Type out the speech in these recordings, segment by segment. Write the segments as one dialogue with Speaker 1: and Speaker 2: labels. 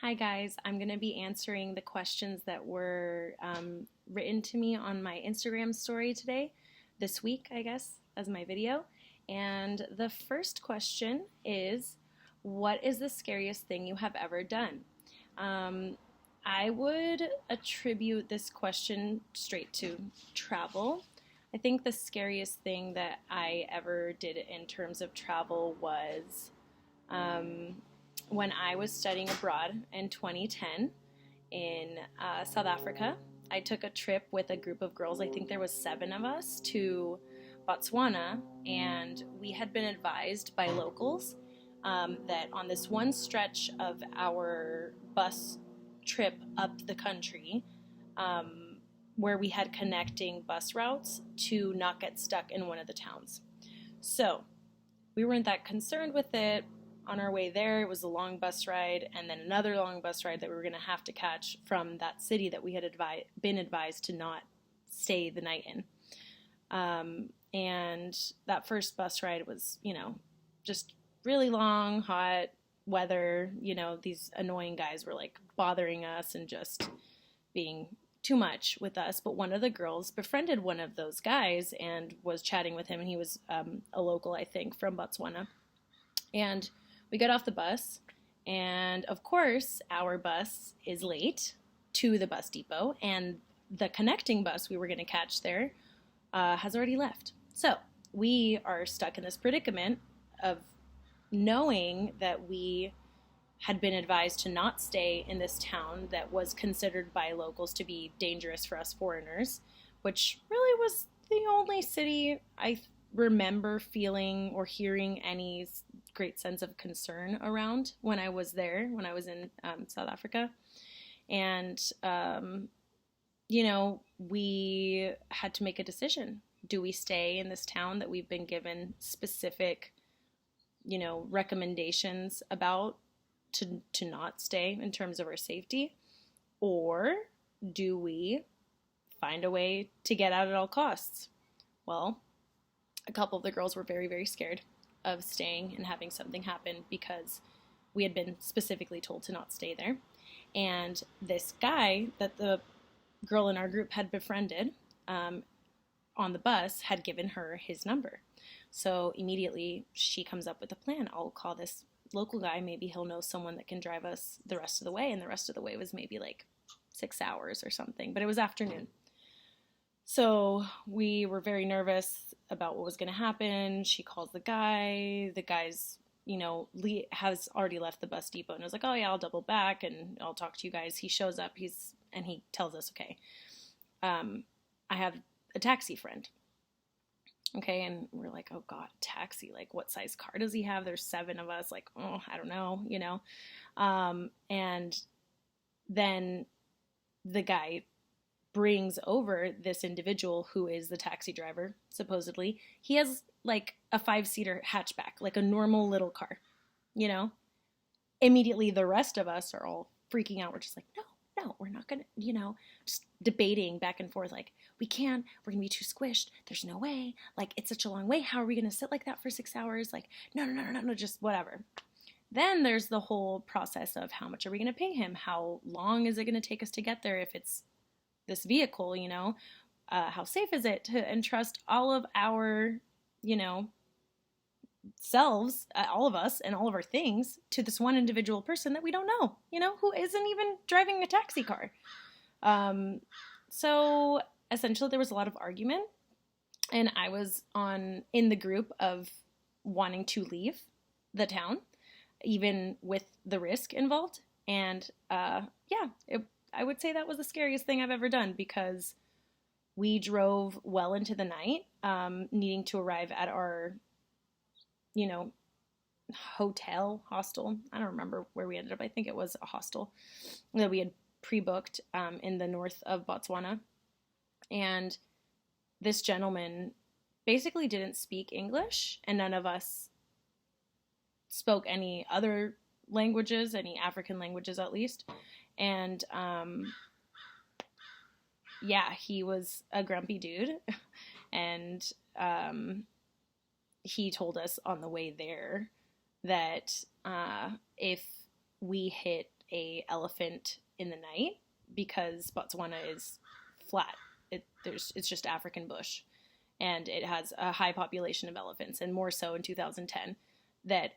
Speaker 1: Hi guys, I'm going to be answering the questions that were written to me on my Instagram story today, this week, I guess, as my video. And the first question is, what is the scariest thing you have ever done? Um, I would attribute this question straight to travel. I think the scariest thing that I ever did in terms of travel was um, when I was studying abroad in 2010 in South Africa. I took a trip with a group of girls. I think there was 7 of us to Botswana, and we had been advised by locals that on this one stretch of our bus trip up the country, where we had connecting bus routes, to not get stuck in one of the towns. So we weren't that concerned with it. On our way there, it was a long bus ride, and then another long bus ride that we were going to have to catch from that city that we had been advised to not stay the night in. And that first bus ride was, just really long, hot weather. These annoying guys were like bothering us and just being too much with us. But one of the girls befriended one of those guys and was chatting with him, and he was a local, I think, from Botswana. And we got off the bus, and of course, our bus is late to the bus depot, and the connecting bus we were going to catch there has already left. So we are stuck in this predicament of knowing that we had been advised to not stay in this town that was considered by locals to be dangerous for us foreigners, which really was the only city I remember feeling or hearing any great sense of concern around when I was there, when I was in South Africa. And, we had to make a decision. Do we stay in this town that we've been given specific, recommendations about to not stay in terms of our safety? Or do we find a way to get out at all costs? Well, a couple of the girls were very, very scared of staying and having something happen because we had been specifically told to not stay there. And this guy that the girl in our group had befriended on the bus had given her his number. So immediately she comes up with a plan. I'll call this local guy. Maybe he'll know someone that can drive us the rest of the way. And the rest of the way was maybe like 6 hours or something, but it was afternoon. So we were very nervous about what was going to happen. She calls the guy. The guy's, has already left the bus depot and was like, oh yeah, I'll double back and I'll talk to you guys. He shows up. And he tells us, okay, I have a taxi friend. Okay, and we're like, oh God, taxi. Like, what size car does he have? There's 7 of us. Like, oh, I don't know, And then the guy brings over this individual who is the taxi driver, supposedly. He has like a 5-seater hatchback, like a normal little car, Immediately the rest of us are all freaking out. We're just like, no, we're not gonna, just debating back and forth, like, we can't, we're gonna be too squished, there's no way, like, it's such a long way, how are we gonna sit like that for 6 hours, like, no, just whatever. Then there's the whole process of how much are we gonna pay him, how long is it gonna take us to get there if it's this vehicle, how safe is it to entrust all of our, selves, all of us and all of our things to this one individual person that we don't know, who isn't even driving a taxi car. So essentially there was a lot of argument, and I was in the group of wanting to leave the town, even with the risk involved. And I would say that was the scariest thing I've ever done, because we drove well into the night, needing to arrive at our, hostel. I don't remember where we ended up. I think it was a hostel that we had pre-booked in the north of Botswana. And this gentleman basically didn't speak English, and none of us spoke any other languages, any African languages at least. And he was a grumpy dude, and he told us on the way there that if we hit a elephant in the night because Botswana is flat. It's just African bush, and it has a high population of elephants, and more so in 2010, that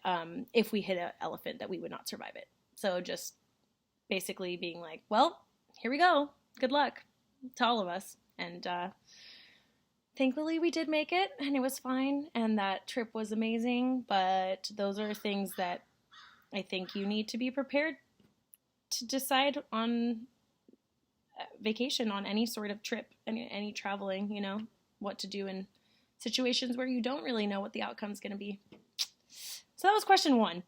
Speaker 1: if we hit an elephant, that we would not survive it. So just basically being like, well, here we go. Good luck to all of us. And thankfully we did make it, and it was fine, and that trip was amazing. But those are things that I think you need to be prepared to decide on vacation, on any sort of trip, any traveling, you know, what to do in situations where you don't really know what the outcome's going to be. So that was question 1.